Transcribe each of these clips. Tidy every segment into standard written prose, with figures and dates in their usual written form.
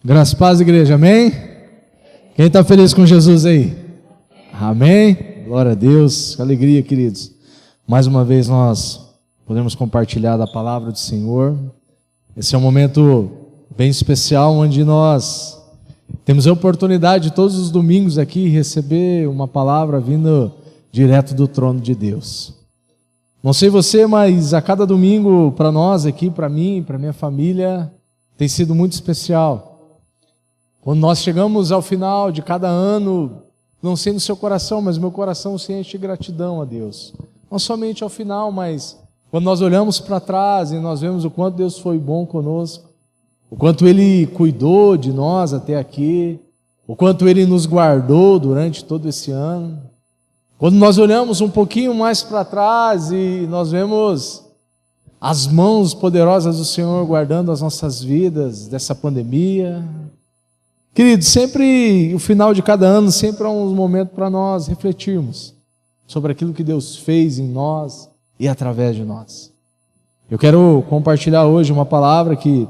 Graças a paz, igreja, amém? Quem está feliz com Jesus aí? Amém? Glória a Deus, que alegria, queridos. Mais uma vez nós podemos compartilhar da palavra do Senhor. Esse é um momento bem especial, onde nós temos a oportunidade todos os domingos aqui receber uma palavra vindo direto do trono de Deus. Não sei você, mas a cada domingo para nós aqui, para mim, para minha família, tem sido muito especial. Quando nós chegamos ao final de cada ano, não sei no seu coração, mas meu coração se enche de gratidão a Deus. Não somente ao final, mas quando nós olhamos para trás e nós vemos o quanto Deus foi bom conosco, o quanto Ele cuidou de nós até aqui, o quanto Ele nos guardou durante todo esse ano. Quando nós olhamos um pouquinho mais para trás e nós vemos as mãos poderosas do Senhor guardando as nossas vidas dessa pandemia. Queridos, sempre, o final de cada ano, sempre é um momento para nós refletirmos sobre aquilo que Deus fez em nós e através de nós. Eu quero compartilhar hoje uma palavra que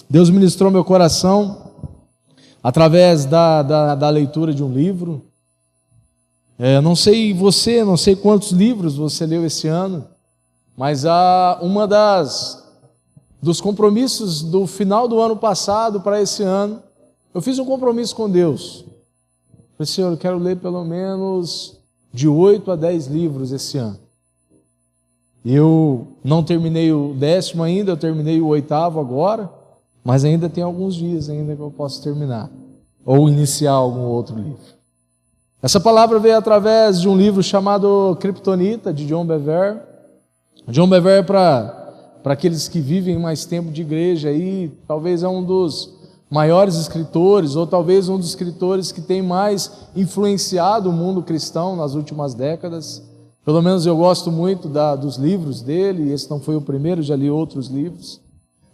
Deus ministrou meu coração através da leitura de um livro. Não sei você, não sei quantos livros você leu esse ano, mas dos compromissos do final do ano passado para esse ano, eu fiz um compromisso com Deus. Falei, Senhor, eu quero ler pelo menos de 8 a 10 livros esse ano. Eu não terminei o 10º ainda, eu terminei o 8º agora, mas ainda tem alguns dias ainda que eu posso terminar, ou iniciar algum outro livro. Essa palavra veio através de um livro chamado Kryptonita, de John Bevere. John Bevere, para aqueles que vivem mais tempo de igreja, aí, talvez é um dos maiores escritores, ou talvez um dos escritores que tem mais influenciado o mundo cristão nas últimas décadas. Pelo menos eu gosto muito dos livros dele, esse não foi o primeiro, já li outros livros.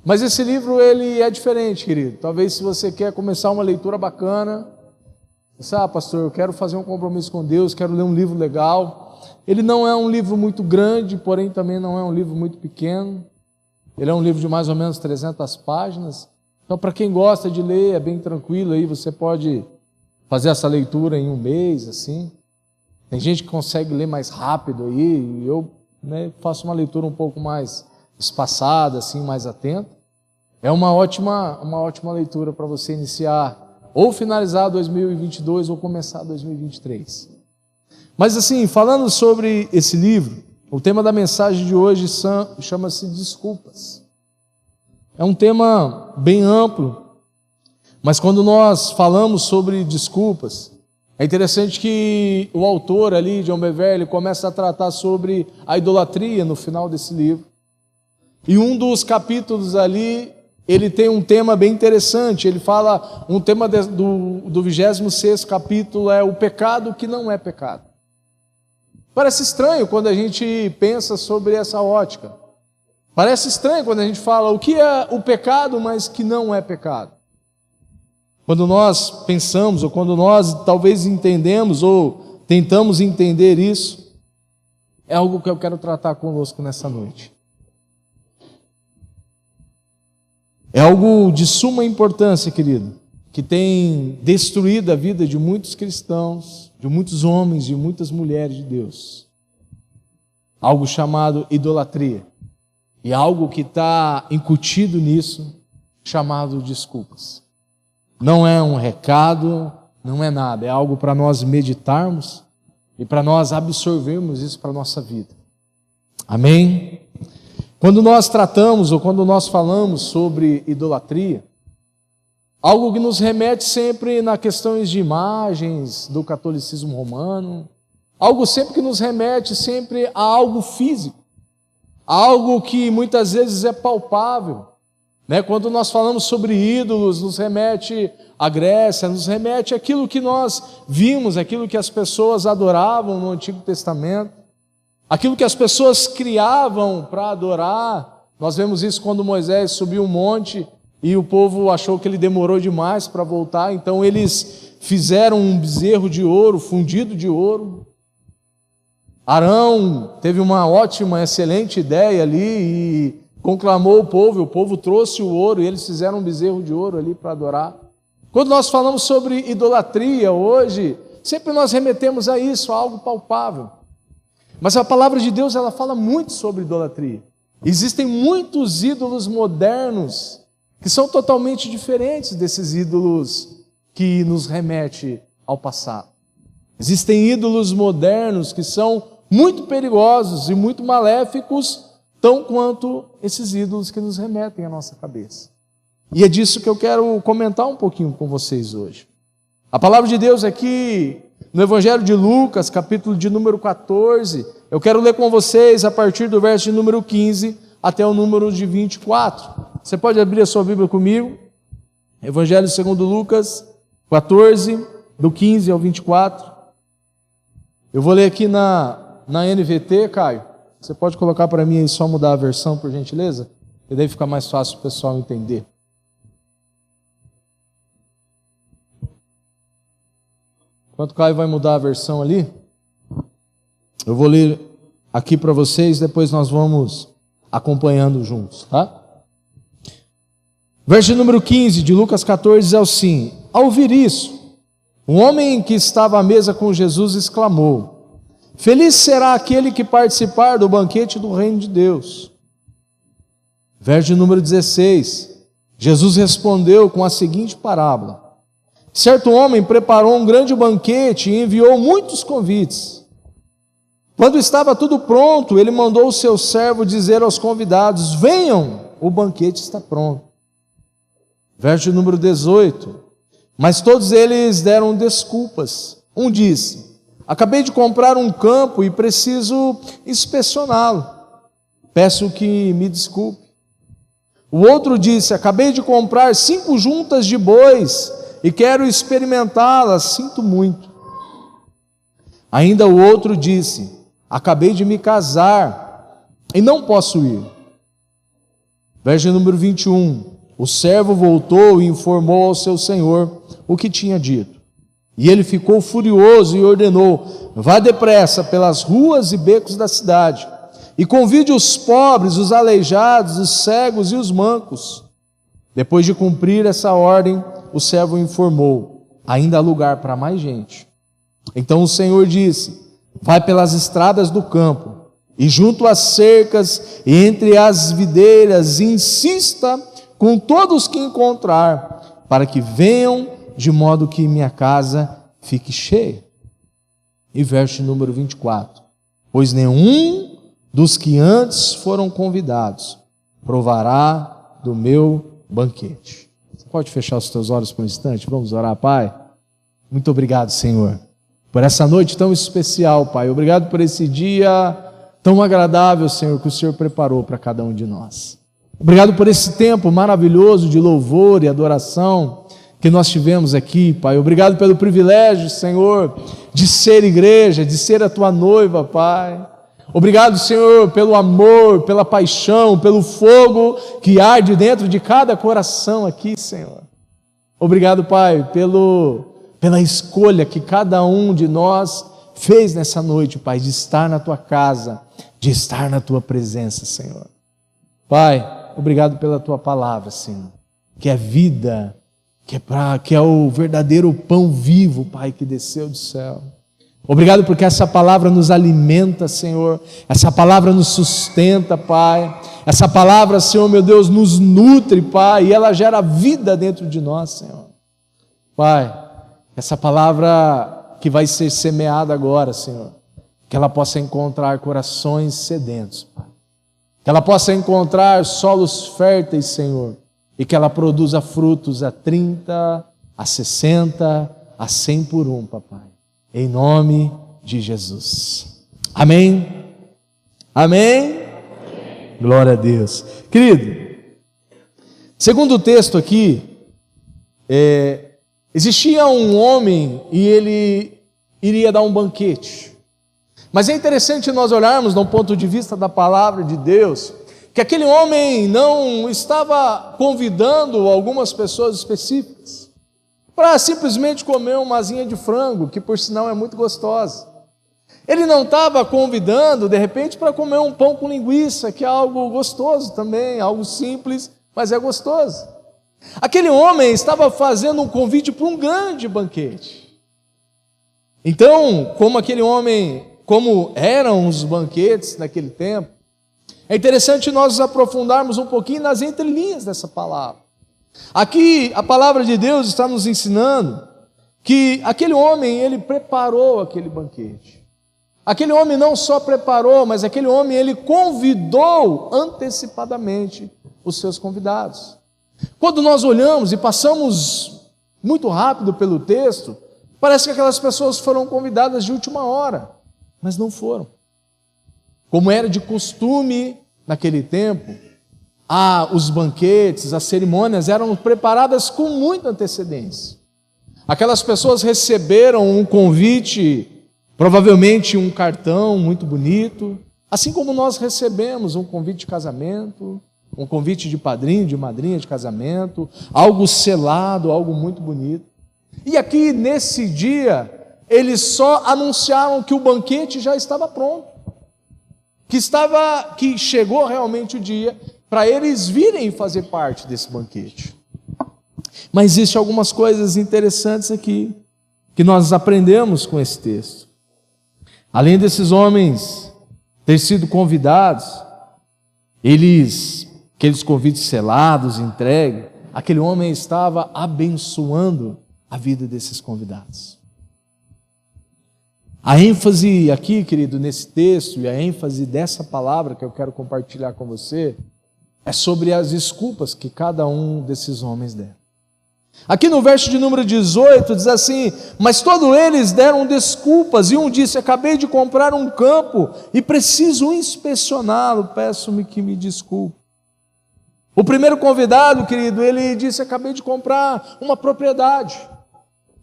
Mas esse livro, ele é diferente, querido. Talvez se você quer começar uma leitura bacana, pastor, eu quero fazer um compromisso com Deus, quero ler um livro legal. Ele não é um livro muito grande, porém também não é um livro muito pequeno. Ele é um livro de mais ou menos 300 páginas. Então, para quem gosta de ler, é bem tranquilo, aí você pode fazer essa leitura em um mês, assim. Tem gente que consegue ler mais rápido aí, e eu faço uma leitura um pouco mais espaçada, assim, mais atenta. É uma ótima leitura para você iniciar ou finalizar 2022 ou começar 2023. Mas assim, falando sobre esse livro, o tema da mensagem de hoje chama-se Desculpas. É um tema bem amplo, mas quando nós falamos sobre desculpas, é interessante que o autor ali, John Bevere, ele começa a tratar sobre a idolatria no final desse livro. E um dos capítulos ali, ele tem um tema bem interessante. Ele fala, um tema do 26º capítulo é o pecado que não é pecado. Parece estranho quando a gente pensa sobre essa ótica. Parece estranho quando a gente fala o que é o pecado, mas que não é pecado. Quando nós pensamos, ou quando nós talvez entendemos, ou tentamos entender isso, é algo que eu quero tratar convosco nessa noite. É algo de suma importância, querido, que tem destruído a vida de muitos cristãos, de muitos homens, de muitas mulheres de Deus. Algo chamado idolatria. E algo que está incutido nisso, chamado desculpas. Não é um recado, não é nada, é algo para nós meditarmos e para nós absorvermos isso para a nossa vida. Amém? Quando nós tratamos ou quando nós falamos sobre idolatria, algo que nos remete sempre nas questões de imagens do catolicismo romano, algo sempre que nos remete sempre a algo físico, algo que muitas vezes é palpável. Quando nós falamos sobre ídolos, nos remete à Grécia, nos remete àquilo que nós vimos, aquilo que as pessoas adoravam no Antigo Testamento. Aquilo que as pessoas criavam para adorar. Nós vemos isso quando Moisés subiu um monte e o povo achou que ele demorou demais para voltar, então eles fizeram um bezerro de ouro, fundido de ouro. Arão teve uma ótima, excelente ideia ali e conclamou o povo trouxe o ouro e eles fizeram um bezerro de ouro ali para adorar. Quando nós falamos sobre idolatria hoje, sempre nós remetemos a isso, a algo palpável. Mas a palavra de Deus, ela fala muito sobre idolatria. Existem muitos ídolos modernos que são totalmente diferentes desses ídolos que nos remete ao passado. Existem ídolos modernos que são muito perigosos e muito maléficos, tão quanto esses ídolos que nos remetem à nossa cabeça. E é disso que eu quero comentar um pouquinho com vocês hoje. A palavra de Deus aqui, no Evangelho de Lucas, capítulo de número 14, eu quero ler com vocês a partir do verso de número 15 até o número de 24. Você pode abrir a sua Bíblia comigo? Evangelho segundo Lucas 14, do 15 ao 24. Eu vou ler aqui na NVT, Caio. Você pode colocar para mim aí, só mudar a versão, por gentileza? E daí fica mais fácil o pessoal entender. Enquanto o Caio vai mudar a versão ali, eu vou ler aqui para vocês, depois nós vamos acompanhando juntos, tá? Verso número 15 de Lucas 14 diz assim: ao ouvir isso, um homem que estava à mesa com Jesus exclamou: feliz será aquele que participar do banquete do reino de Deus. Verso número 16, Jesus respondeu com a seguinte parábola: certo homem preparou um grande banquete e enviou muitos convites. Quando estava tudo pronto, ele mandou o seu servo dizer aos convidados: venham, o banquete está pronto. Verso número 18, mas todos eles deram desculpas. Um disse: acabei de comprar um campo e preciso inspecioná-lo. Peço que me desculpe. O outro disse: acabei de comprar 5 juntas de bois e quero experimentá-las, sinto muito. Ainda o outro disse: acabei de me casar e não posso ir. Verso número 21, o servo voltou e informou ao seu senhor o que tinha dito. E ele ficou furioso e ordenou: vá depressa pelas ruas e becos da cidade e convide os pobres, os aleijados, os cegos e os mancos. Depois de cumprir essa ordem, o servo informou: ainda há lugar para mais gente. Então o Senhor disse: vai pelas estradas do campo e junto às cercas e entre as videiras, e insista com todos que encontrar, para que venham, de modo que minha casa fique cheia. E verso número 24, pois nenhum dos que antes foram convidados provará do meu banquete. Você pode fechar os teus olhos por um instante? Vamos orar, Pai? Muito obrigado, Senhor, por essa noite tão especial, Pai. Obrigado por esse dia tão agradável, Senhor, que o Senhor preparou para cada um de nós. Obrigado por esse tempo maravilhoso de louvor e adoração que nós tivemos aqui, Pai. Obrigado pelo privilégio, Senhor, de ser igreja, de ser a Tua noiva, Pai. Obrigado, Senhor, pelo amor, pela paixão, pelo fogo que arde dentro de cada coração aqui, Senhor. Obrigado, Pai, pela escolha que cada um de nós fez nessa noite, Pai, de estar na Tua casa, de estar na Tua presença, Senhor. Pai, obrigado pela Tua palavra, Senhor, que é vida, que é o verdadeiro pão vivo, Pai, que desceu do céu. Obrigado porque essa palavra nos alimenta, Senhor, essa palavra nos sustenta, Pai, essa palavra, Senhor, meu Deus, nos nutre, Pai, e ela gera vida dentro de nós, Senhor. Pai, essa palavra que vai ser semeada agora, Senhor, que ela possa encontrar corações sedentos, Pai, que ela possa encontrar solos férteis, Senhor, e que ela produza frutos a 30, a 60, a 100 por um, Papai. Em nome de Jesus. Amém? Amém? Amém? Glória a Deus. Querido, segundo o texto aqui, existia um homem e ele iria dar um banquete. Mas é interessante nós olharmos, de um ponto de vista da palavra de Deus, que aquele homem não estava convidando algumas pessoas específicas para simplesmente comer uma asinha de frango, que por sinal é muito gostosa. Ele não estava convidando, de repente, para comer um pão com linguiça, que é algo gostoso também, algo simples, mas é gostoso. Aquele homem estava fazendo um convite para um grande banquete. Então, como eram os banquetes naquele tempo, é interessante nós nos aprofundarmos um pouquinho nas entrelinhas dessa palavra. Aqui a palavra de Deus está nos ensinando que aquele homem, ele preparou aquele banquete. Aquele homem não só preparou, mas aquele homem, ele convidou antecipadamente os seus convidados. Quando nós olhamos e passamos muito rápido pelo texto, parece que aquelas pessoas foram convidadas de última hora, mas não foram. Como era de costume naquele tempo, os banquetes, as cerimônias eram preparadas com muita antecedência. Aquelas pessoas receberam um convite, provavelmente um cartão muito bonito, assim como nós recebemos um convite de casamento, um convite de padrinho, de madrinha de casamento, algo selado, algo muito bonito. E aqui nesse dia, eles só anunciaram que o banquete já estava pronto, que chegou realmente o dia para eles virem fazer parte desse banquete. Mas existem algumas coisas interessantes aqui, que nós aprendemos com esse texto. Além desses homens ter sido convidados, aqueles convites selados, entregues, aquele homem estava abençoando a vida desses convidados. A ênfase aqui, querido, nesse texto, e a ênfase dessa palavra que eu quero compartilhar com você, é sobre as desculpas que cada um desses homens deram. Aqui no verso de número 18 diz assim: mas todos eles deram desculpas, e um disse: acabei de comprar um campo e preciso inspecioná-lo, peço-me que me desculpe. O primeiro convidado, querido, ele disse: acabei de comprar uma propriedade,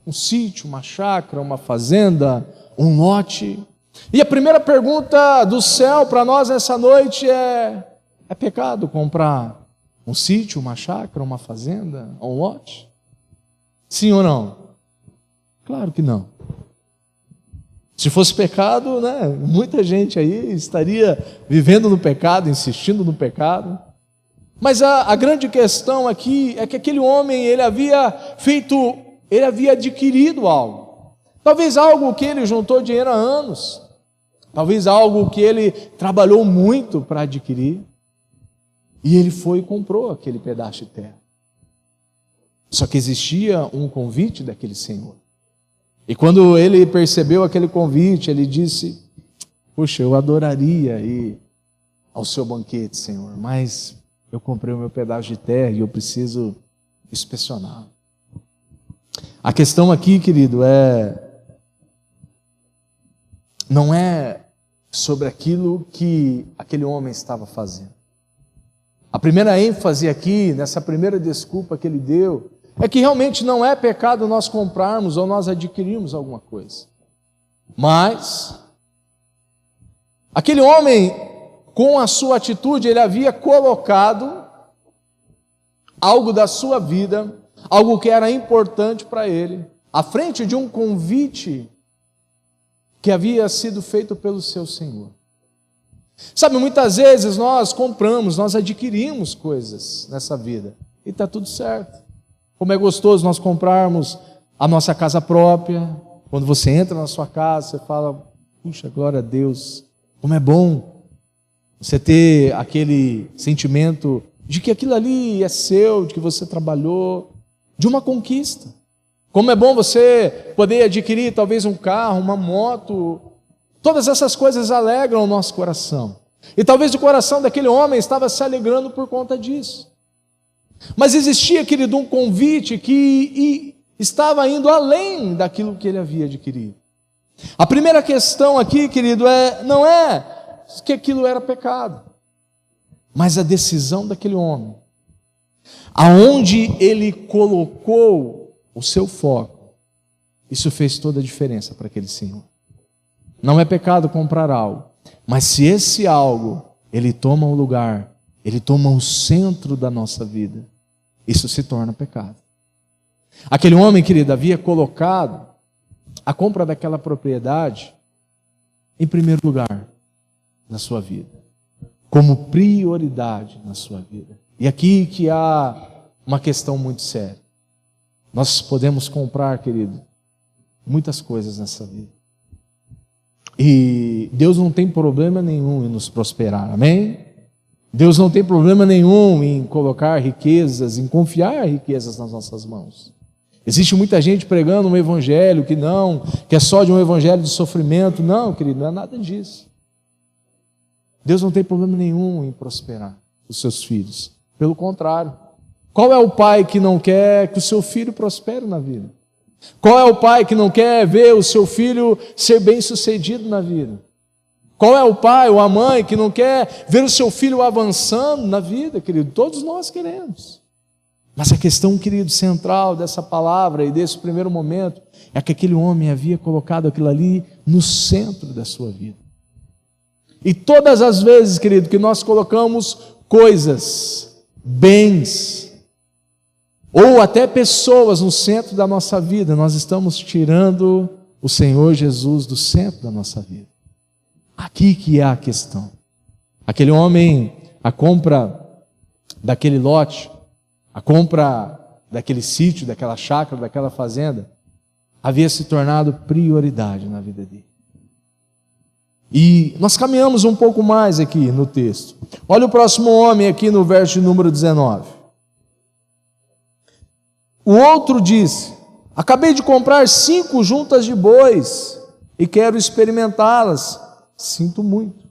um sítio, uma chácara, uma fazenda, um lote. E a primeira pergunta do céu para nós nessa noite é pecado comprar um sítio, uma chácara, uma fazenda, um lote? Sim ou não? Claro que não. Se fosse pecado, né, muita gente aí estaria vivendo no pecado, insistindo no pecado. Mas a grande questão aqui é que aquele homem, ele havia adquirido algo. Talvez algo que ele juntou dinheiro há anos. Talvez algo que ele trabalhou muito para adquirir. E ele foi e comprou aquele pedaço de terra. Só que existia um convite daquele senhor. E quando ele percebeu aquele convite, ele disse: puxa, eu adoraria ir ao seu banquete, Senhor, mas eu comprei o meu pedaço de terra e eu preciso inspecionar. A questão aqui, querido, não é sobre aquilo que aquele homem estava fazendo. A primeira ênfase aqui, nessa primeira desculpa que ele deu, é que realmente não é pecado nós comprarmos ou nós adquirirmos alguma coisa. Mas aquele homem, com a sua atitude, ele havia colocado algo da sua vida, algo que era importante para ele, à frente de um convite que havia sido feito pelo seu Senhor. Sabe, muitas vezes nós compramos, nós adquirimos coisas nessa vida e está tudo certo. Como é gostoso nós comprarmos a nossa casa própria. Quando você entra na sua casa, você fala: puxa, glória a Deus, como é bom você ter aquele sentimento de que aquilo ali é seu, de que você trabalhou, de uma conquista. Como é bom você poder adquirir talvez um carro, uma moto. Todas essas coisas alegram o nosso coração. E talvez o coração daquele homem estava se alegrando por conta disso. Mas existia, querido, um convite que estava indo além daquilo que ele havia adquirido. A primeira questão aqui, querido, não é que aquilo era pecado, mas a decisão daquele homem. Aonde ele colocou o seu foco, isso fez toda a diferença para aquele senhor. Não é pecado comprar algo, mas se esse algo, ele toma o lugar, ele toma o centro da nossa vida, isso se torna pecado. Aquele homem, querido, havia colocado a compra daquela propriedade em primeiro lugar na sua vida, como prioridade na sua vida. E aqui que há uma questão muito séria. Nós podemos comprar, querido, muitas coisas nessa vida. E Deus não tem problema nenhum em nos prosperar, amém? Deus não tem problema nenhum em colocar riquezas, em confiar riquezas nas nossas mãos. Existe muita gente pregando um evangelho que é só de um evangelho de sofrimento. Não, querido, não é nada disso. Deus não tem problema nenhum em prosperar os seus filhos. Pelo contrário. Qual é o pai que não quer que o seu filho prospere na vida? Qual é o pai que não quer ver o seu filho ser bem-sucedido na vida? Qual é o pai ou a mãe que não quer ver o seu filho avançando na vida, querido? Todos nós queremos. Mas a questão, querido, central dessa palavra e desse primeiro momento é que aquele homem havia colocado aquilo ali no centro da sua vida. E todas as vezes, querido, que nós colocamos coisas, bens, ou até pessoas no centro da nossa vida, nós estamos tirando o Senhor Jesus do centro da nossa vida. Aqui que é a questão. Aquele homem, a compra daquele lote, a compra daquele sítio, daquela chácara, daquela fazenda, havia se tornado prioridade na vida dele. E nós caminhamos um pouco mais aqui no texto. Olha o próximo homem aqui no verso número 19. O outro disse: acabei de comprar 5 juntas de bois e quero experimentá-las. Sinto muito.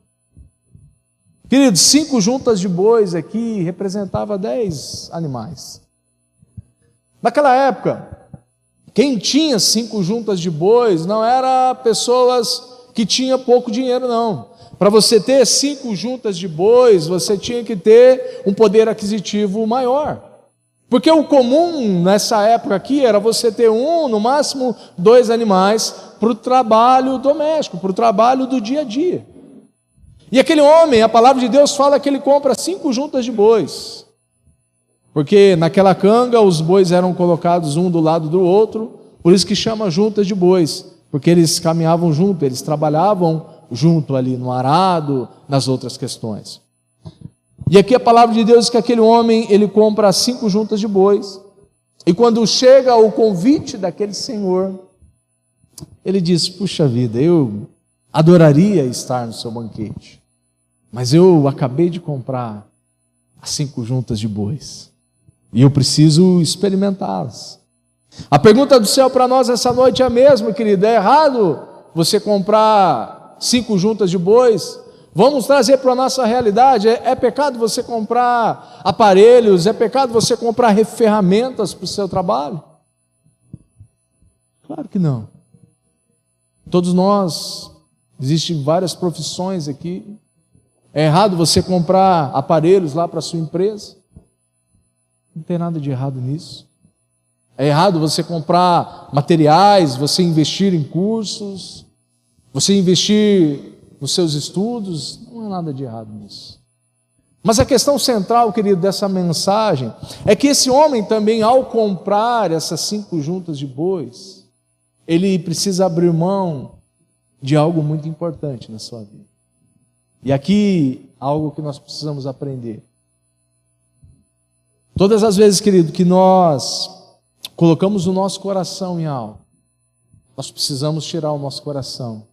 Queridos, 5 juntas de bois aqui representava 10 animais. Naquela época, quem tinha 5 juntas de bois não era pessoas que tinham pouco dinheiro, não. Para você ter 5 juntas de bois, você tinha que ter um poder aquisitivo maior. Porque o comum nessa época aqui era você ter no máximo 2 animais para o trabalho doméstico, para o trabalho do dia a dia. E aquele homem, a palavra de Deus fala que ele compra 5 juntas de bois. Porque naquela canga os bois eram colocados um do lado do outro, por isso que chama juntas de bois, porque eles caminhavam junto, eles trabalhavam junto ali no arado, nas outras questões. E aqui a palavra de Deus diz que aquele homem, ele compra 5 juntas de bois, e quando chega o convite daquele senhor, ele diz: puxa vida, eu adoraria estar no seu banquete, mas eu acabei de comprar as 5 juntas de bois, e eu preciso experimentá-las. A pergunta do céu para nós essa noite é a mesma, querido: é errado você comprar 5 juntas de bois? Vamos trazer para a nossa realidade. É pecado você comprar aparelhos? É pecado você comprar ferramentas para o seu trabalho? Claro que não. Todos nós, existem várias profissões aqui. É errado você comprar aparelhos lá para a sua empresa? Não tem nada de errado nisso. É errado você comprar materiais, você investir em cursos, você investir nos seus estudos, não há nada de errado nisso. Mas a questão central, querido, dessa mensagem é que esse homem também, ao comprar essas 5 juntas de bois, ele precisa abrir mão de algo muito importante na sua vida. E aqui, algo que nós precisamos aprender. Todas as vezes, querido, que nós colocamos o nosso coração em algo, nós precisamos tirar o nosso coração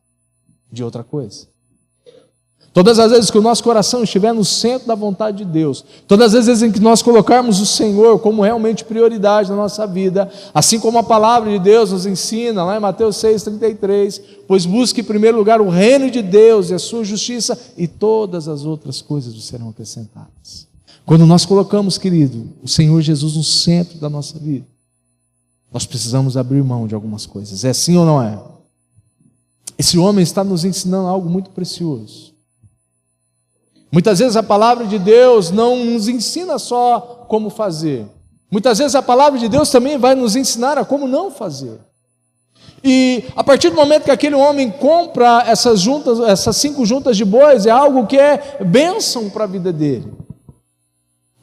de outra coisa. Todas as vezes que o nosso coração estiver no centro da vontade de Deus, todas as vezes em que nós colocarmos o Senhor como realmente prioridade na nossa vida, assim como a palavra de Deus nos ensina, lá em Mateus 6,33, pois busque em primeiro lugar o reino de Deus e a sua justiça, e todas as outras coisas vos serão acrescentadas. Quando nós colocamos, querido, o Senhor Jesus no centro da nossa vida, nós precisamos abrir mão de algumas coisas. É sim ou não é? Esse homem está nos ensinando algo muito precioso. Muitas vezes a palavra de Deus não nos ensina só como fazer. Muitas vezes a palavra de Deus também vai nos ensinar a como não fazer. E a partir do momento que aquele homem compra essas 5 juntas de bois, é algo que é bênção para a vida dele.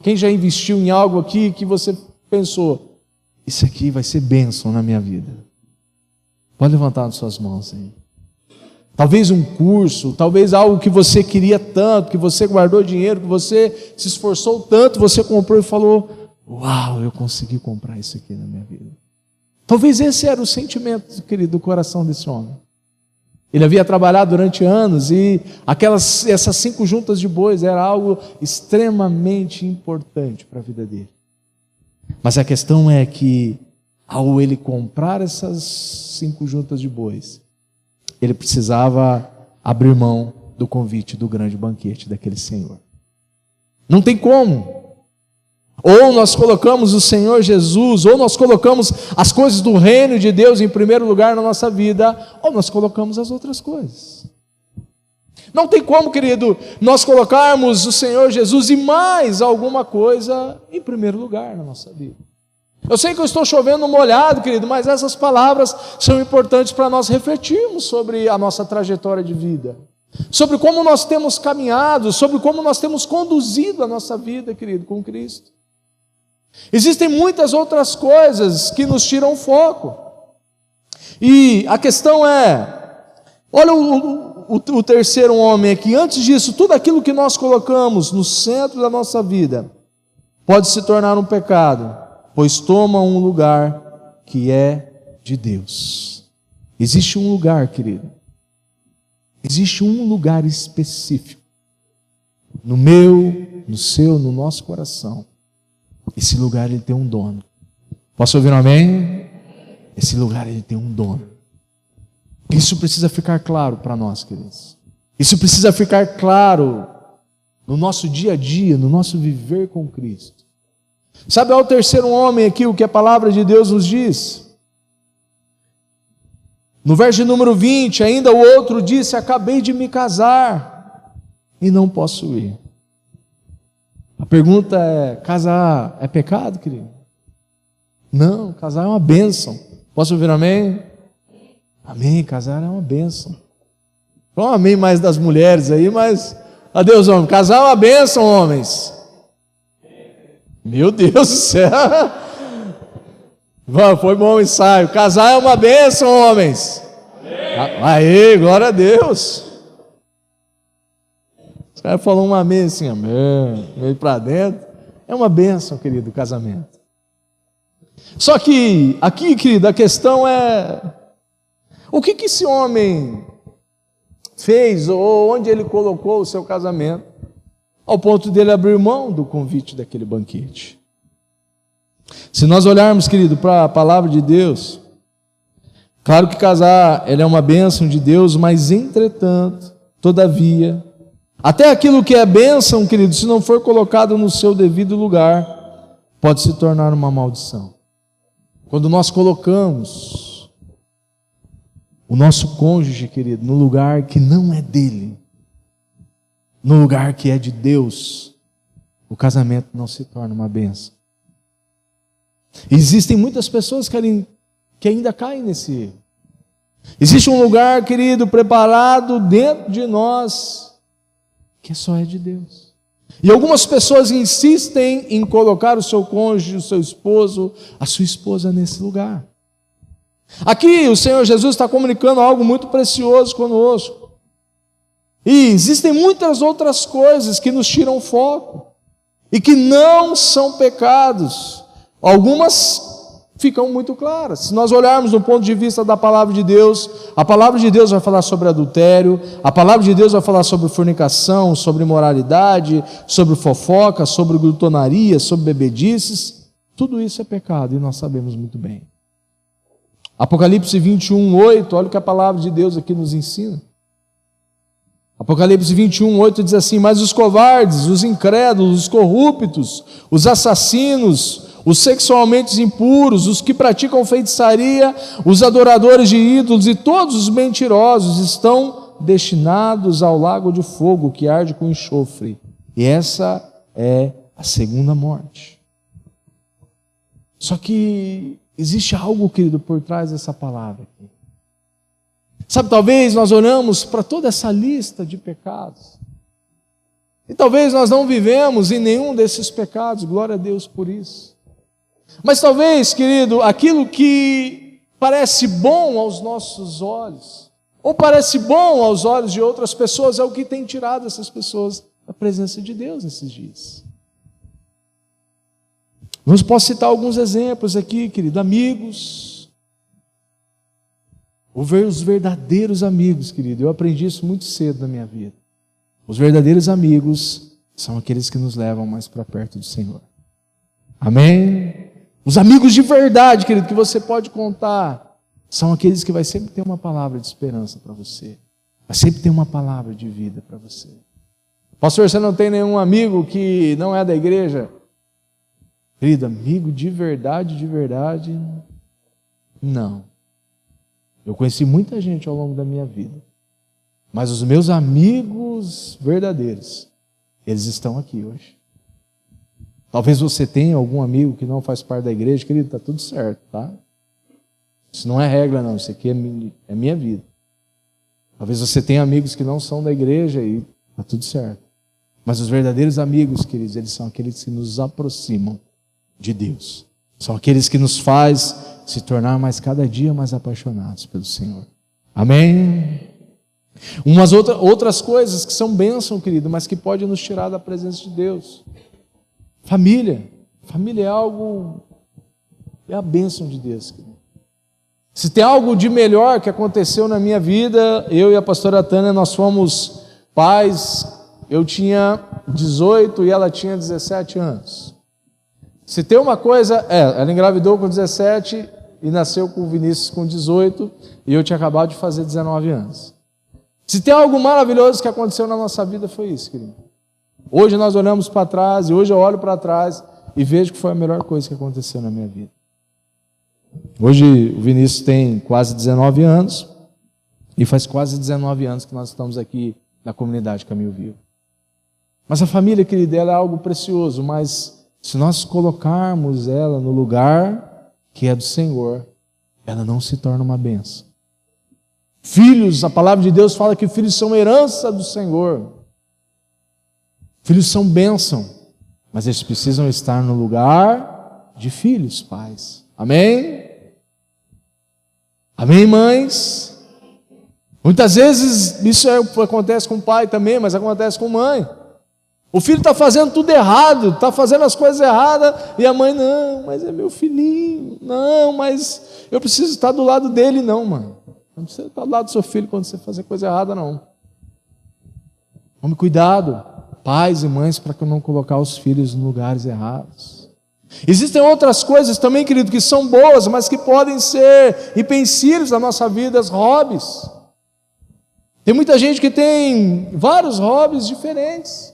Quem já investiu em algo aqui que você pensou: isso aqui vai ser bênção na minha vida? Pode levantar nas suas mãos aí. Talvez um curso, talvez algo que você queria tanto, que você guardou dinheiro, que você se esforçou tanto, você comprou e falou: Uau, eu consegui comprar isso aqui na minha vida. Talvez esse era o sentimento, querido, do coração desse homem. Ele havia trabalhado durante anos e essas 5 juntas de bois era algo extremamente importante para a vida dele. Mas a questão é que, ao ele comprar essas 5 juntas de bois, ele precisava abrir mão do convite do grande banquete daquele Senhor. Não tem como. Ou nós colocamos o Senhor Jesus, ou nós colocamos as coisas do reino de Deus em primeiro lugar na nossa vida, ou nós colocamos as outras coisas. Não tem como, querido, nós colocarmos o Senhor Jesus e mais alguma coisa em primeiro lugar na nossa vida. Eu sei que eu estou chovendo molhado, querido, mas essas palavras são importantes para nós refletirmos sobre a nossa trajetória de vida, sobre como nós temos caminhado, sobre como nós temos conduzido a nossa vida, querido, com Cristo. Existem muitas outras coisas que nos tiram o foco. E a questão é, olha o terceiro homem aqui. Antes disso, tudo aquilo que nós colocamos no centro da nossa vida pode se tornar um pecado, pois toma um lugar que é de Deus. Existe um lugar, querido. Existe um lugar específico. No meu, no seu, no nosso coração. Esse lugar ele tem um dono. Posso ouvir um amém? Esse lugar ele tem um dono. Isso precisa ficar claro para nós, queridos. Isso precisa ficar claro no nosso dia a dia, no nosso viver com Cristo. Sabe ao terceiro homem aqui o que a palavra de Deus nos diz? No verso número 20, ainda o outro disse: acabei de me casar e não posso ir. A pergunta é: casar é pecado, querido? Não, casar é uma bênção. Posso ouvir amém? Amém, casar é uma bênção. Não amém mais das mulheres aí, mas adeus, homem. Casar é uma bênção, homens. Meu Deus do céu. Foi bom o ensaio. Casar é uma bênção, homens. Aê, glória a Deus. Os caras falam um amém assim, amém, meio para dentro. É uma bênção, querido, o casamento. Só que aqui, querido, a questão é: o que esse homem fez, ou onde ele colocou o seu casamento, ao ponto dele abrir mão do convite daquele banquete? Se nós olharmos, querido, para a palavra de Deus, claro que casar ele é uma bênção de Deus, mas entretanto, todavia, até aquilo que é bênção, querido, se não for colocado no seu devido lugar, pode se tornar uma maldição. Quando nós colocamos o nosso cônjuge, querido, no lugar que não é dele, no lugar que é de Deus, o casamento não se torna uma bênção. Existem muitas pessoas que ainda caem nesse erro. Existe um lugar, querido, preparado dentro de nós, que só é de Deus. E algumas pessoas insistem em colocar o seu cônjuge, o seu esposo, a sua esposa nesse lugar. Aqui o Senhor Jesus está comunicando algo muito precioso conosco. E existem muitas outras coisas que nos tiram o foco e que não são pecados. Algumas ficam muito claras. Se nós olharmos do ponto de vista da palavra de Deus, a palavra de Deus vai falar sobre adultério, a palavra de Deus vai falar sobre fornicação, sobre imoralidade, sobre fofoca, sobre glutonaria, sobre bebedices. Tudo isso é pecado e nós sabemos muito bem. Apocalipse 21:8, olha o que a palavra de Deus aqui nos ensina. Apocalipse 21:8 diz assim: mas os covardes, os incrédulos, os corruptos, os assassinos, os sexualmente impuros, os que praticam feitiçaria, os adoradores de ídolos e todos os mentirosos estão destinados ao lago de fogo que arde com enxofre. E essa é a segunda morte. Só que existe algo, querido, por trás dessa palavra aqui. Sabe, talvez nós olhamos para toda essa lista de pecados e talvez nós não vivemos em nenhum desses pecados, glória a Deus por isso. Mas talvez, querido, aquilo que parece bom aos nossos olhos, ou parece bom aos olhos de outras pessoas, é o que tem tirado essas pessoas da presença de Deus nesses dias. Eu posso citar alguns exemplos aqui, querido. Amigos. Os verdadeiros amigos, querido. Eu aprendi isso muito cedo na minha vida. Os verdadeiros amigos são aqueles que nos levam mais para perto do Senhor. Amém? Os amigos de verdade, querido, que você pode contar, são aqueles que vai sempre ter uma palavra de esperança para você. Vai sempre ter uma palavra de vida para você. Pastor, você não tem nenhum amigo que não é da igreja? Querido, amigo de verdade, não. Eu conheci muita gente ao longo da minha vida. Mas os meus amigos verdadeiros, eles estão aqui hoje. Talvez você tenha algum amigo que não faz parte da igreja, querido, está tudo certo, tá? Isso não é regra não, isso aqui é minha vida. Talvez você tenha amigos que não são da igreja e está tudo certo. Mas os verdadeiros amigos, queridos, eles são aqueles que nos aproximam de Deus. São aqueles que nos faz se tornar cada dia mais apaixonados pelo Senhor. Amém? Outras coisas que são bênção, querido, mas que podem nos tirar da presença de Deus. Família. Família é a bênção de Deus, querido. Se tem algo de melhor que aconteceu na minha vida, eu e a pastora Tânia, nós fomos pais. Eu tinha 18 e ela tinha 17 anos. Se tem uma coisa, ela engravidou com 17 e nasceu com o Vinícius com 18 e eu tinha acabado de fazer 19 anos. Se tem algo maravilhoso que aconteceu na nossa vida, foi isso, querido. Hoje nós olhamos para trás e hoje eu olho para trás e vejo que foi a melhor coisa que aconteceu na minha vida. Hoje o Vinícius tem quase 19 anos e faz quase 19 anos que nós estamos aqui na comunidade Caminho Vivo. Mas a família, querida, ela é algo precioso, mas se nós colocarmos ela no lugar que é do Senhor, ela não se torna uma bênção. Filhos, a palavra de Deus fala que filhos são herança do Senhor. Filhos são bênção, mas eles precisam estar no lugar de filhos, pais. Amém? Amém, mães? Muitas vezes isso acontece com pai também, mas acontece com mãe. O filho está fazendo tudo errado, está fazendo as coisas erradas, e a mãe, não, mas é meu filhinho, não, mas eu preciso estar do lado dele, não, mãe. Não precisa estar do lado do seu filho quando você fazer coisa errada, não. Tome cuidado, pais e mães, para não colocar os filhos em lugares errados. Existem outras coisas também, querido, que são boas, mas que podem ser empecilhos da nossa vida, as hobbies. Tem muita gente que tem vários hobbies diferentes.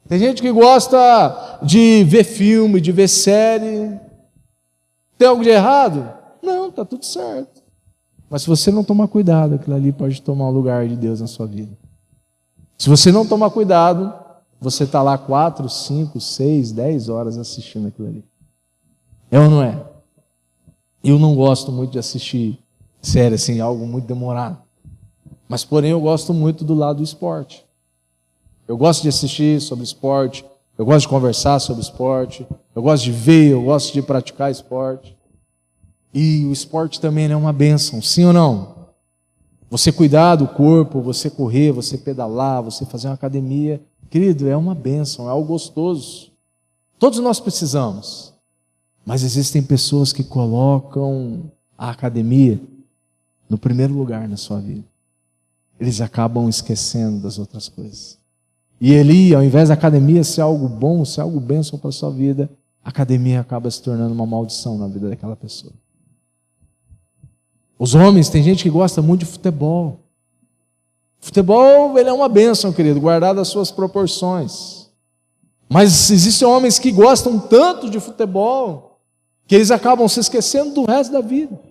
Tem gente que gosta de ver filme, de ver série. Tem algo de errado? Não, está tudo certo. Mas se você não tomar cuidado, aquilo ali pode tomar o lugar de Deus na sua vida. Se você não tomar cuidado, você está lá 4, 5, 6, 10 horas assistindo aquilo ali. É ou não é? Eu não gosto muito de assistir série assim, algo muito demorado. Mas porém eu gosto muito do lado do esporte. Eu gosto de assistir sobre esporte, eu gosto de conversar sobre esporte, eu gosto de ver, eu gosto de praticar esporte. E o esporte também é uma bênção, sim ou não? Você cuidar do corpo, você correr, você pedalar, você fazer uma academia, querido, é uma bênção, é algo gostoso. Todos nós precisamos. Mas existem pessoas que colocam a academia no primeiro lugar na sua vida. Eles acabam esquecendo das outras coisas. E ali, ao invés da academia ser algo bom, ser algo bênção para a sua vida, a academia acaba se tornando uma maldição na vida daquela pessoa. Os homens, tem gente que gosta muito de futebol. Futebol, ele é uma bênção, querido, guardado as suas proporções. Mas existem homens que gostam tanto de futebol, que eles acabam se esquecendo do resto da vida.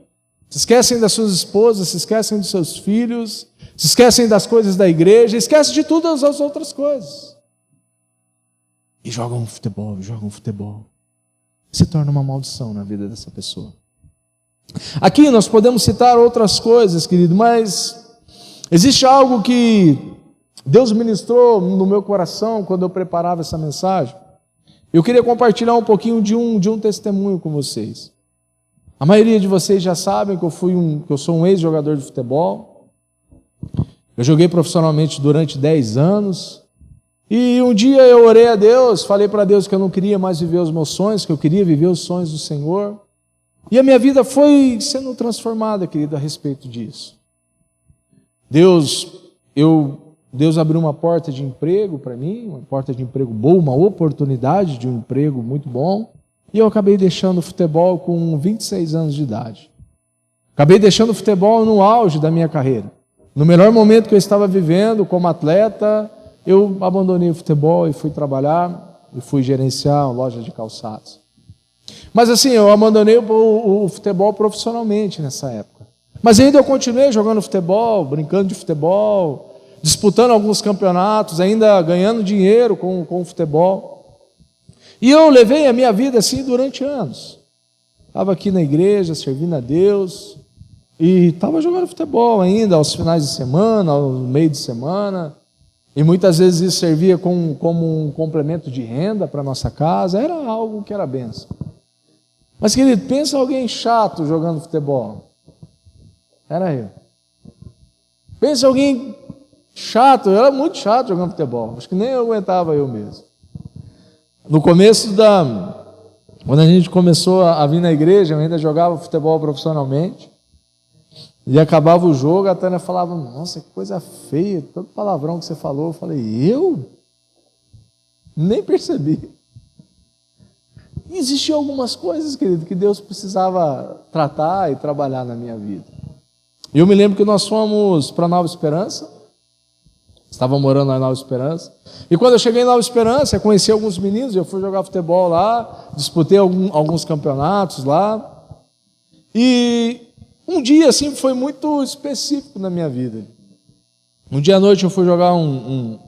Se esquecem das suas esposas, se esquecem dos seus filhos, se esquecem das coisas da igreja, esquecem de todas as outras coisas. E jogam futebol. Se torna uma maldição na vida dessa pessoa. Aqui nós podemos citar outras coisas, querido, mas existe algo que Deus ministrou no meu coração quando eu preparava essa mensagem. Eu queria compartilhar um pouquinho de um testemunho com vocês. A maioria de vocês já sabem que eu sou um ex-jogador de futebol. Eu joguei profissionalmente durante 10 anos E um dia eu orei a Deus, falei para Deus que eu não queria mais viver os meus sonhos, que eu queria viver os sonhos do Senhor. E a minha vida foi sendo transformada, querido, a respeito disso. Deus abriu uma porta de emprego para mim, uma porta de emprego boa, uma oportunidade de um emprego muito bom. E eu acabei deixando o futebol com 26 anos de idade. Acabei deixando o futebol no auge da minha carreira. No melhor momento que eu estava vivendo como atleta, eu abandonei o futebol e fui trabalhar e fui gerenciar uma loja de calçados. Mas assim, eu abandonei o futebol profissionalmente nessa época. Mas ainda eu continuei jogando futebol, brincando de futebol, disputando alguns campeonatos, ainda ganhando dinheiro com o futebol. E eu levei a minha vida assim durante anos. Estava aqui na igreja, servindo a Deus, e estava jogando futebol ainda, aos finais de semana, ao meio de semana. E muitas vezes isso servia como um complemento de renda para a nossa casa. Era algo que era bênção. Mas, querido, pensa alguém chato jogando futebol. Era eu. Pensa alguém chato, eu era muito chato jogando futebol. Acho que nem eu aguentava eu mesmo. No começo quando a gente começou a vir na igreja, eu ainda jogava futebol profissionalmente. E acabava o jogo, a Tânia falava, nossa, que coisa feia, todo palavrão que você falou. Eu falei, eu? Nem percebi. E existiam algumas coisas, querido, que Deus precisava tratar e trabalhar na minha vida. Eu me lembro que nós fomos para Nova Esperança, estava morando na Nova Esperança, e quando eu cheguei em Nova Esperança, eu conheci alguns meninos, eu fui jogar futebol lá, disputei alguns campeonatos lá, e um dia assim foi muito específico na minha vida. Um dia à noite eu fui jogar um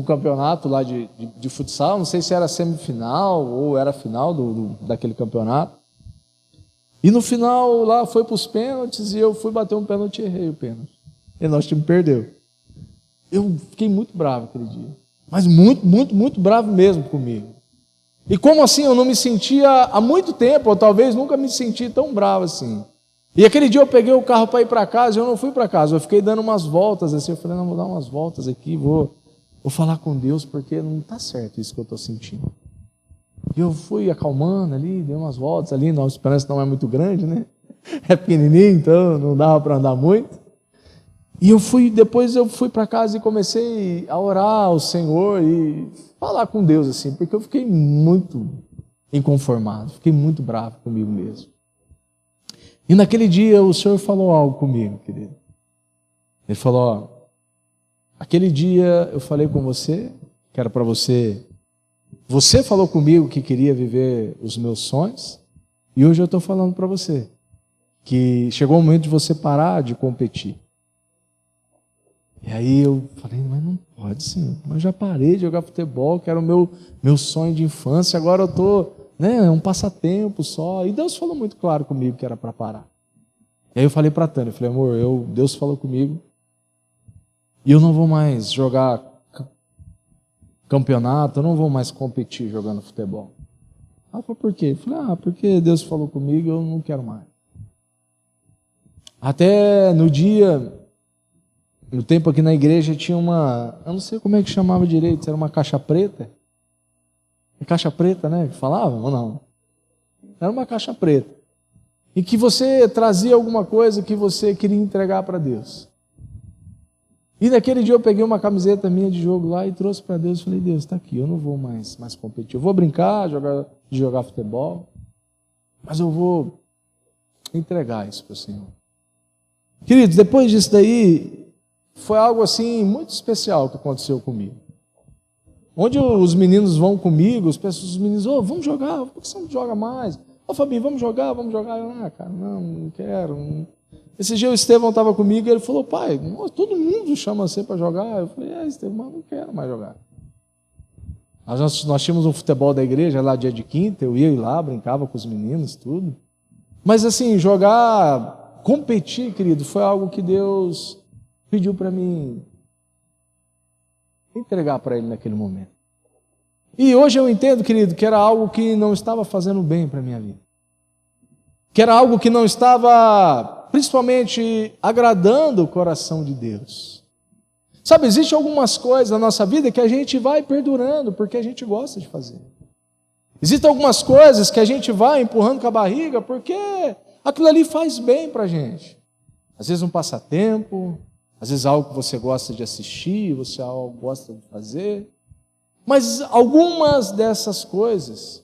campeonato lá de futsal, não sei se era semifinal ou era final daquele campeonato. E no final lá foi para os pênaltis e eu fui bater um pênalti e errei o pênalti. E nosso time perdeu. Eu fiquei muito bravo aquele dia. Mas muito, muito, muito bravo mesmo comigo. E como assim eu não me sentia há muito tempo, ou talvez nunca me senti tão bravo assim. E aquele dia eu peguei o carro para ir para casa e eu não fui para casa. Eu fiquei dando umas voltas assim. Eu falei, não, vou dar umas voltas aqui, vou falar com Deus, porque não está certo isso que eu estou sentindo. E eu fui acalmando ali, dei umas voltas ali, Nova Esperança não é muito grande, né? É pequenininho, então não dava para andar muito. E depois eu fui para casa e comecei a orar ao Senhor e falar com Deus, assim, porque eu fiquei muito inconformado, fiquei muito bravo comigo mesmo. E naquele dia o Senhor falou algo comigo, querido. Ele falou, ó, aquele dia eu falei com você, que era para você. Você falou comigo que queria viver os meus sonhos, e hoje eu estou falando para você que chegou o momento de você parar de competir. E aí eu falei, mas não pode, Senhor. Mas eu já parei de jogar futebol, que era o meu sonho de infância, agora eu estou, é um passatempo só. E Deus falou muito claro comigo que era para parar. E aí eu falei para a Tânia, falei, amor, Deus falou comigo, e eu não vou mais jogar campeonato, eu não vou mais competir jogando futebol. Ela falou, por quê? Eu falei, porque Deus falou comigo, eu não quero mais. Até no tempo aqui na igreja tinha eu não sei como é que chamava direito, era uma caixa preta. É caixa preta, né? Que falava ou não? Era uma caixa preta. E que você trazia alguma coisa que você queria entregar para Deus. E naquele dia eu peguei uma camiseta minha de jogo lá e trouxe para Deus. Falei, Deus, está aqui, eu não vou mais competir. Eu vou brincar, jogar futebol, mas eu vou entregar isso para o Senhor. Queridos, depois disso daí, foi algo assim muito especial que aconteceu comigo. Onde os meninos vão comigo, os meninos, vamos jogar, por que você não joga mais? Fabinho, vamos jogar. Eu, cara, não quero. Não. Esse dia o Estevão estava comigo e ele falou, pai, todo mundo chama você para jogar. Eu falei, Estevão, mas não quero mais jogar. Nós tínhamos um futebol da igreja lá dia de quinta, eu ia lá, brincava com os meninos, tudo. Mas assim, competir, querido, foi algo que Deus pediu para mim entregar para Ele naquele momento. E hoje eu entendo, querido, que era algo que não estava fazendo bem para a minha vida. Que era algo que não estava, principalmente, agradando o coração de Deus. Sabe, existem algumas coisas na nossa vida que a gente vai perdurando porque a gente gosta de fazer. Existem algumas coisas que a gente vai empurrando com a barriga porque aquilo ali faz bem para a gente. Às vezes um passatempo, às vezes algo que você gosta de assistir, você algo gosta de fazer. Mas algumas dessas coisas,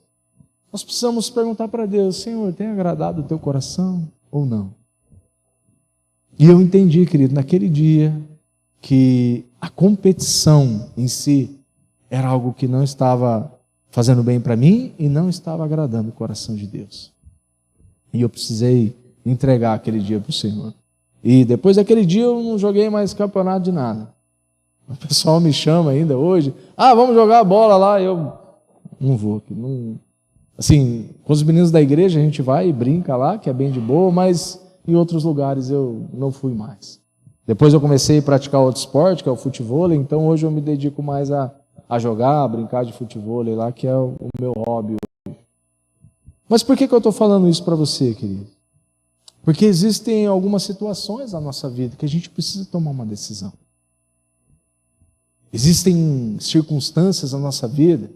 nós precisamos perguntar para Deus: Senhor, tem agradado o teu coração ou não? E eu entendi, querido, naquele dia, que a competição em si era algo que não estava fazendo bem para mim e não estava agradando o coração de Deus. E eu precisei entregar aquele dia para o Senhor. E depois daquele dia eu não joguei mais campeonato de nada. O pessoal me chama ainda hoje: vamos jogar bola lá. Eu não vou. Não... Assim, com os meninos da igreja a gente vai e brinca lá, que é bem de boa, mas em outros lugares eu não fui mais. Depois eu comecei a praticar outro esporte, que é o futevôlei, então hoje eu me dedico mais a jogar, a brincar de futevôlei lá, que é o meu hobby hoje. Mas por que eu estou falando isso para você, querido? Porque existem algumas situações na nossa vida que a gente precisa tomar uma decisão. Existem circunstâncias na nossa vida,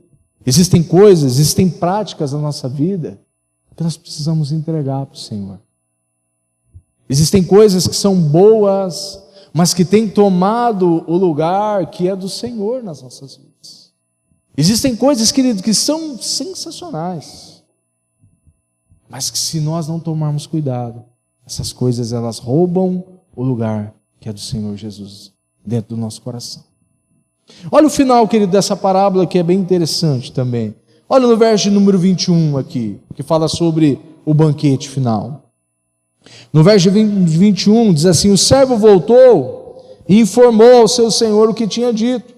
existem coisas, existem práticas na nossa vida que nós precisamos entregar para o Senhor. Existem coisas que são boas, mas que têm tomado o lugar que é do Senhor nas nossas vidas. Existem coisas, querido, que são sensacionais, mas que se nós não tomarmos cuidado, essas coisas elas roubam o lugar que é do Senhor Jesus dentro do nosso coração. Olha o final, querido, dessa parábola, que é bem interessante também. Olha no verso número 21 aqui, que fala sobre o banquete final. No verso 21 diz assim: o servo voltou e informou ao seu senhor o que tinha dito.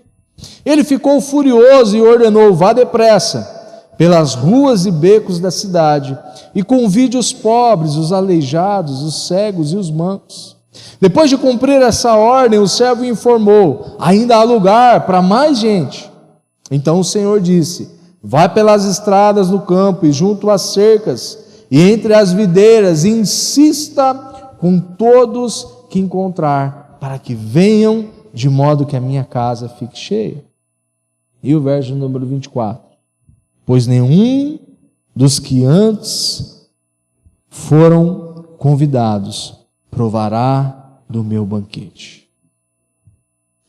Ele ficou furioso e ordenou: vá depressa pelas ruas e becos da cidade e convide os pobres, os aleijados, os cegos e os mancos. Depois de cumprir essa ordem, o servo informou: ainda há lugar para mais gente. Então o Senhor disse: vá pelas estradas do campo e junto às cercas e entre as videiras, e insista com todos que encontrar, para que venham, de modo que a minha casa fique cheia. E o verso número 24: pois nenhum dos que antes foram convidados provará do meu banquete.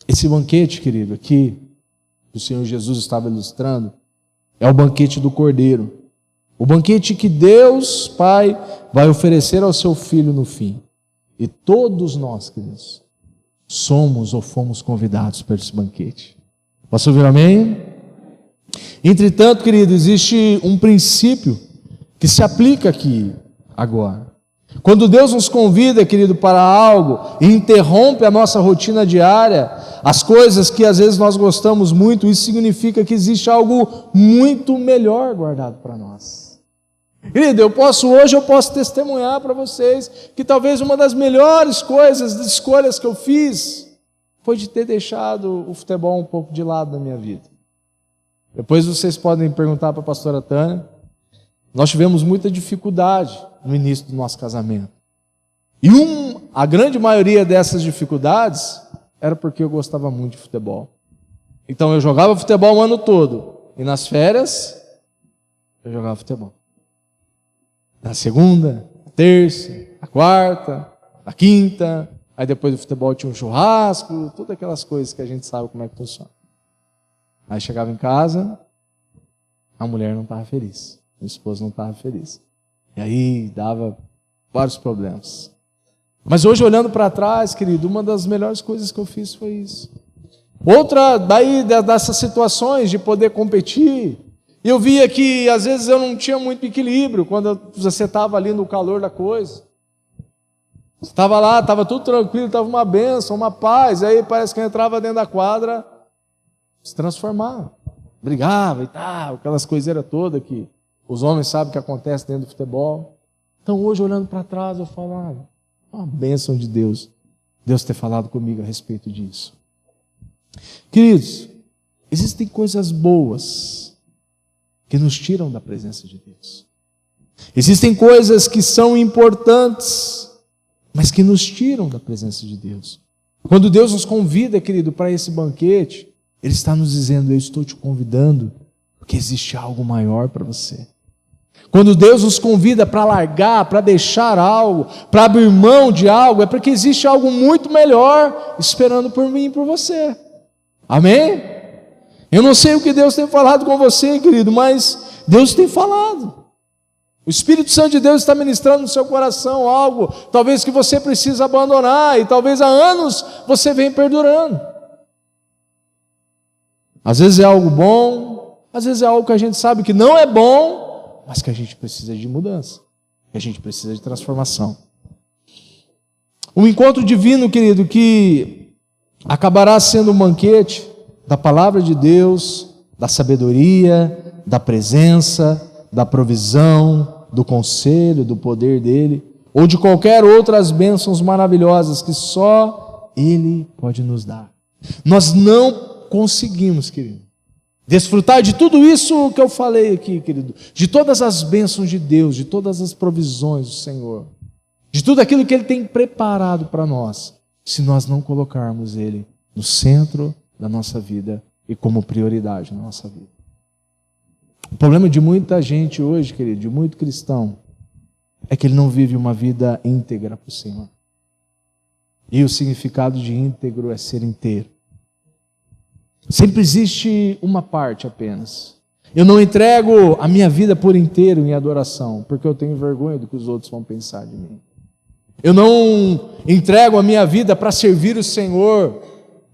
Esse banquete, querido, aqui, que o Senhor Jesus estava ilustrando, é o banquete do Cordeiro. O banquete que Deus, Pai, vai oferecer ao seu Filho no fim. E todos nós, queridos, somos ou fomos convidados para esse banquete. Posso ouvir amém? Entretanto, querido, existe um princípio que se aplica aqui agora. Quando Deus nos convida, querido, para algo e interrompe a nossa rotina diária, as coisas que às vezes nós gostamos muito, isso significa que existe algo muito melhor guardado para nós. Querido, hoje eu posso testemunhar para vocês que talvez uma das melhores coisas, escolhas que eu fiz, foi de ter deixado o futebol um pouco de lado na minha vida. Depois vocês podem perguntar para a pastora Tânia. Nós tivemos muita dificuldade no início do nosso casamento. E a grande maioria dessas dificuldades era porque eu gostava muito de futebol. Então eu jogava futebol o ano todo. E nas férias, eu jogava futebol. Na segunda, na terça, na quarta, na quinta. Aí depois do futebol tinha um churrasco, todas aquelas coisas que a gente sabe como é que funciona. Aí chegava em casa, a mulher não estava feliz. Meu esposo não estava feliz. E aí dava vários problemas. Mas hoje, olhando para trás, querido, uma das melhores coisas que eu fiz foi isso. Outra, daí dessas situações de poder competir, eu via que às vezes eu não tinha muito equilíbrio quando você estava ali no calor da coisa. Você estava lá, estava tudo tranquilo, estava uma bênção, uma paz. Aí parece que eu entrava dentro da quadra, se transformava, brigava e tal, aquelas coiseiras todas que os homens sabem que acontece dentro do futebol. Então hoje, olhando para trás, eu falo, uma bênção de Deus ter falado comigo a respeito disso. Queridos, existem coisas boas que nos tiram da presença de Deus. Existem coisas que são importantes, mas que nos tiram da presença de Deus. Quando Deus nos convida, querido, para esse banquete, Ele está nos dizendo: eu estou te convidando, porque existe algo maior para você. Quando Deus nos convida para largar, para deixar algo, para abrir mão de algo, é porque existe algo muito melhor esperando por mim e por você. Amém? Eu não sei o que Deus tem falado com você, querido, mas Deus tem falado. O Espírito Santo de Deus está ministrando no seu coração algo, talvez que você precisa abandonar, e talvez há anos você vem perdurando. Às vezes é algo bom, às vezes é algo que a gente sabe que não é bom, mas que a gente precisa de mudança, que a gente precisa de transformação. Um encontro divino, querido, que acabará sendo um banquete da palavra de Deus, da sabedoria, da presença, da provisão, do conselho, do poder dele, ou de qualquer outras bênçãos maravilhosas que só Ele pode nos dar. Nós não conseguimos, querido, desfrutar de tudo isso que eu falei aqui, querido, de todas as bênçãos de Deus, de todas as provisões do Senhor, de tudo aquilo que Ele tem preparado para nós, se nós não colocarmos Ele no centro da nossa vida e como prioridade na nossa vida. O problema de muita gente hoje, querido, de muito cristão, é que ele não vive uma vida íntegra para o Senhor. E o significado de íntegro é ser inteiro. Sempre existe uma parte apenas. Eu não entrego a minha vida por inteiro em adoração, porque eu tenho vergonha do que os outros vão pensar de mim. Eu não entrego a minha vida para servir o Senhor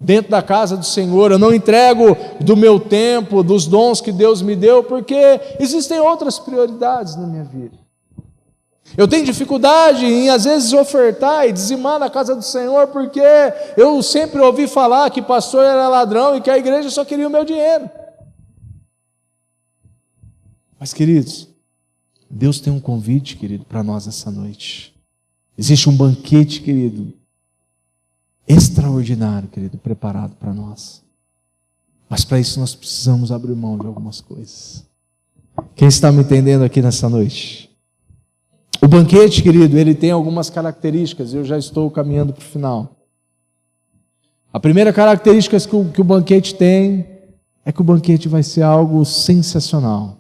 dentro da casa do Senhor. Eu não entrego do meu tempo, dos dons que Deus me deu, porque existem outras prioridades na minha vida. Eu tenho dificuldade em, às vezes, ofertar e dizimar na casa do Senhor, porque eu sempre ouvi falar que pastor era ladrão e que a igreja só queria o meu dinheiro. Mas, queridos, Deus tem um convite, querido, para nós essa noite. Existe um banquete, querido, extraordinário, querido, preparado para nós. Mas para isso nós precisamos abrir mão de algumas coisas. Quem está me entendendo aqui nessa noite? O banquete, querido, ele tem algumas características, eu já estou caminhando para o final. A primeira característica que o banquete tem é que o banquete vai ser algo sensacional.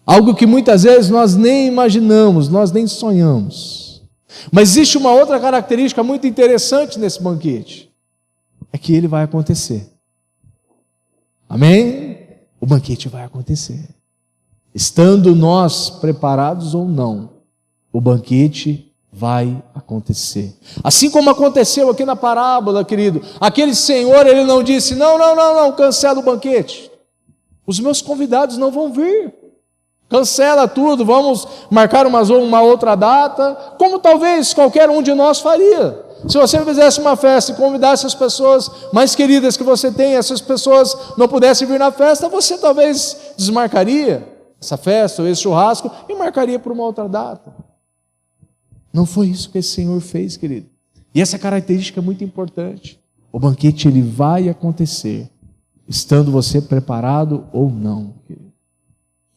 Algo que muitas vezes nós nem imaginamos, nós nem sonhamos. Mas existe uma outra característica muito interessante nesse banquete. É que ele vai acontecer. Amém? O banquete vai acontecer. Estando nós preparados ou não, o banquete vai acontecer. Assim como aconteceu aqui na parábola, querido. Aquele senhor, ele não disse: não, cancela o banquete. Os meus convidados não vão vir. Cancela tudo, vamos marcar uma outra data, como talvez qualquer um de nós faria. Se você fizesse uma festa e convidasse as pessoas mais queridas que você tem, essas pessoas não pudessem vir na festa, você talvez desmarcaria essa festa ou esse churrasco e marcaria por uma outra data. Não foi isso que esse Senhor fez, querido. E essa característica é muito importante. O banquete, ele vai acontecer, estando você preparado ou não, querido.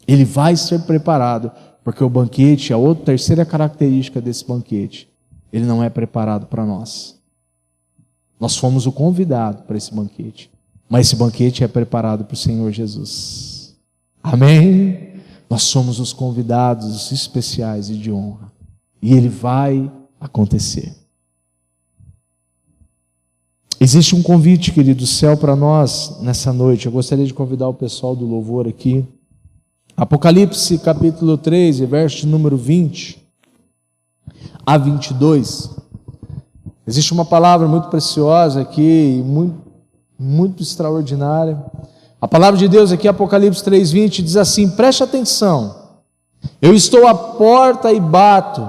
Ele vai ser preparado, porque o banquete, a outra terceira característica desse banquete, ele não é preparado para nós. Nós fomos o convidado para esse banquete, mas esse banquete é preparado para o Senhor Jesus. Amém? Nós somos os convidados especiais e de honra, e ele vai acontecer. Existe um convite, querido, do céu para nós nessa noite. Eu gostaria de convidar o pessoal do louvor aqui. Apocalipse capítulo 3, verso número 20 a 22. Existe uma palavra muito preciosa aqui, muito extraordinária. A palavra de Deus aqui, Apocalipse 3, 20, diz assim: preste atenção, eu estou à porta e bato.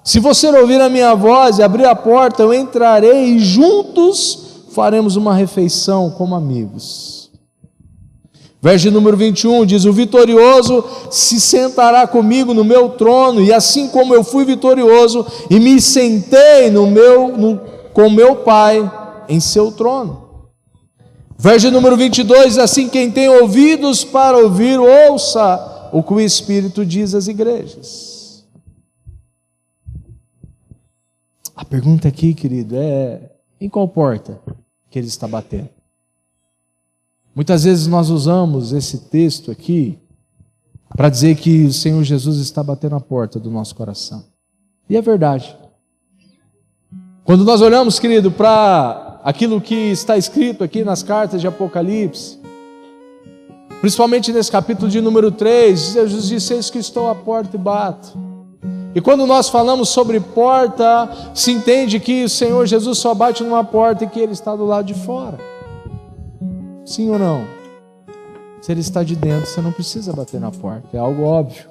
Se você ouvir a minha voz e abrir a porta, eu entrarei e juntos faremos uma refeição como amigos. Verso número 21 diz: o vitorioso se sentará comigo no meu trono, e assim como eu fui vitorioso e me sentei com meu Pai em seu trono. Verso número 22 diz assim: quem tem ouvidos para ouvir, ouça o que o Espírito diz às igrejas. A pergunta aqui, querido, é: em qual porta? que Ele está batendo. Muitas vezes nós usamos esse texto aqui para dizer que o Senhor Jesus está batendo a porta do nosso coração. E é verdade. Quando nós olhamos, querido, para aquilo que está escrito aqui nas cartas de Apocalipse, principalmente nesse capítulo de número 3, Jesus disse: eis que estou à porta e bato. E quando nós falamos sobre porta, se entende que o Senhor Jesus só bate numa porta e que Ele está do lado de fora. Sim ou não? Se Ele está de dentro, você não precisa bater na porta, é algo óbvio.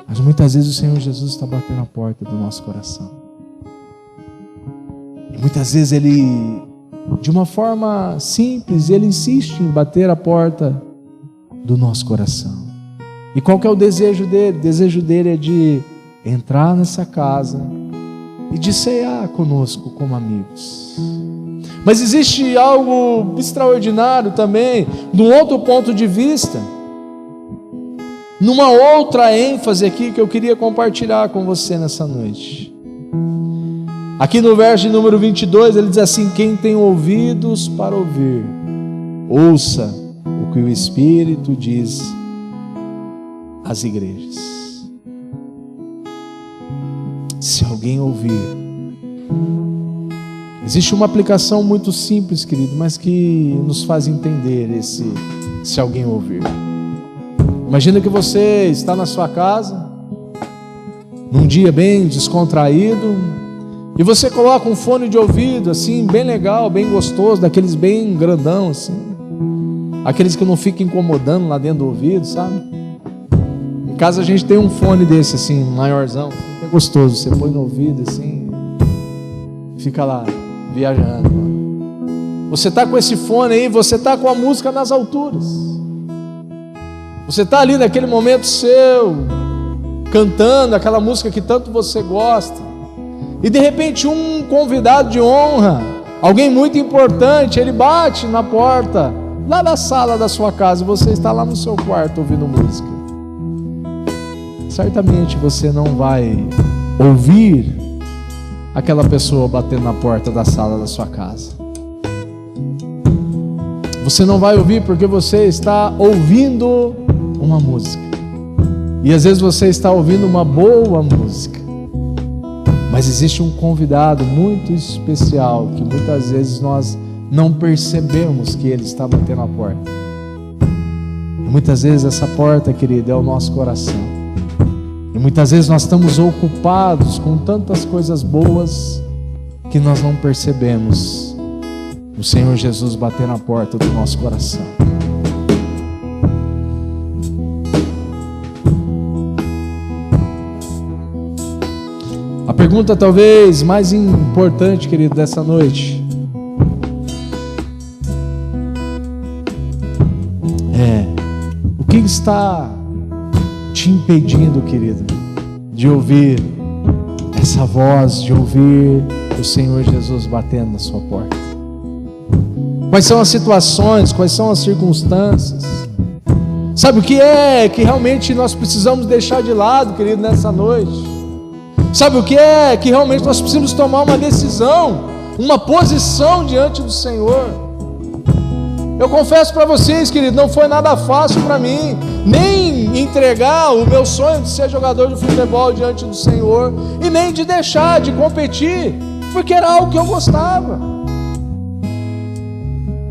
Mas muitas vezes o Senhor Jesus está batendo a porta do nosso coração. E muitas vezes Ele, de uma forma simples, Ele insiste em bater a porta do nosso coração. E qual que é o desejo dele? O desejo dele é de entrar nessa casa e de cear conosco como amigos. Mas existe algo extraordinário também, de um outro ponto de vista, numa outra ênfase aqui que eu queria compartilhar com você nessa noite. Aqui no verso de número 22, ele diz assim: quem tem ouvidos para ouvir, ouça o que o Espírito diz às igrejas. Se alguém ouvir. Existe uma aplicação muito simples, querido, mas que nos faz entender esse se alguém ouvir. Imagina que você está na sua casa, num dia bem descontraído, e você coloca um fone de ouvido, assim, bem legal, bem gostoso, daqueles bem grandão, assim, aqueles que não ficam incomodando lá dentro do ouvido, sabe? Em casa a gente tem um fone desse, assim, maiorzão, que é gostoso, você põe no ouvido, assim, fica lá, viajando. Você está com esse fone aí, você está com a música nas alturas. Você está ali naquele momento seu, cantando aquela música que tanto você gosta. E de repente um convidado de honra, alguém muito importante, ele bate na porta, lá da sala da sua casa, e você está lá no seu quarto ouvindo música. Certamente você não vai ouvir aquela pessoa batendo na porta da sala da sua casa. Você não vai ouvir porque você está ouvindo uma música. E às vezes você está ouvindo uma boa música. Mas existe um convidado muito especial que muitas vezes nós não percebemos que ele está batendo a porta. E muitas vezes essa porta, querido, é o nosso coração. E muitas vezes nós estamos ocupados com tantas coisas boas que nós não percebemos o Senhor Jesus bater na porta do nosso coração. A pergunta talvez mais importante, querido, dessa noite é: o que está te impedindo, querido, de ouvir essa voz, de ouvir o Senhor Jesus batendo na sua porta? Quais são as situações, quais são as circunstâncias? Sabe o que é que realmente nós precisamos deixar de lado, querido, nessa noite? Sabe o que é que realmente nós precisamos tomar uma decisão, uma posição diante do Senhor? Eu confesso para vocês, querido, não foi nada fácil para mim, nem entregar o meu sonho de ser jogador de futebol diante do Senhor, e nem de deixar de competir, porque era algo que eu gostava.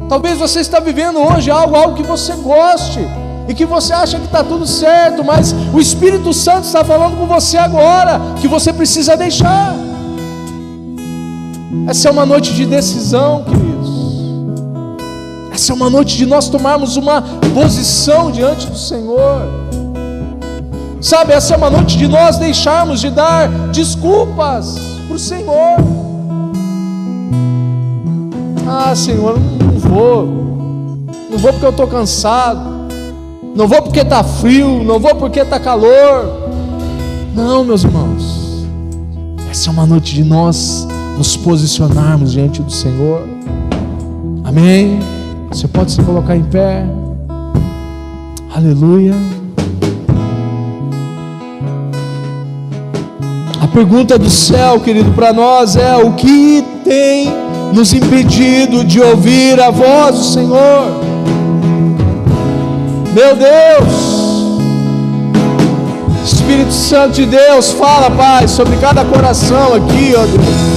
Talvez você está vivendo hoje algo que você goste, e que você acha que está tudo certo, mas o Espírito Santo está falando com você agora, que você precisa deixar. Essa é uma noite de decisão, queridos. Essa é uma noite de nós tomarmos uma posição diante do Senhor. Sabe, essa é uma noite de nós deixarmos de dar desculpas para o Senhor. Ah, Senhor, não vou porque eu estou cansado, não vou porque está frio, não vou porque está calor. Não, meus irmãos, essa é uma noite de nós nos posicionarmos diante do Senhor. Amém? Você pode se colocar em pé. Aleluia. A pergunta do céu, querido, para nós é: o que tem nos impedido de ouvir a voz do Senhor. Meu Deus, Espírito Santo de Deus, fala, Pai, sobre cada coração aqui, ó Deus.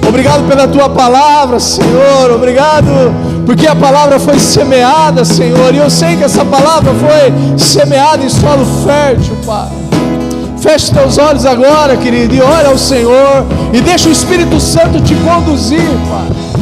Obrigado pela Tua palavra, Senhor. Obrigado porque a palavra foi semeada, Senhor. E eu sei que essa palavra foi semeada em solo fértil, Pai. Feche teus olhos agora, querido, e olha ao Senhor, e deixa o Espírito Santo te conduzir, Pai.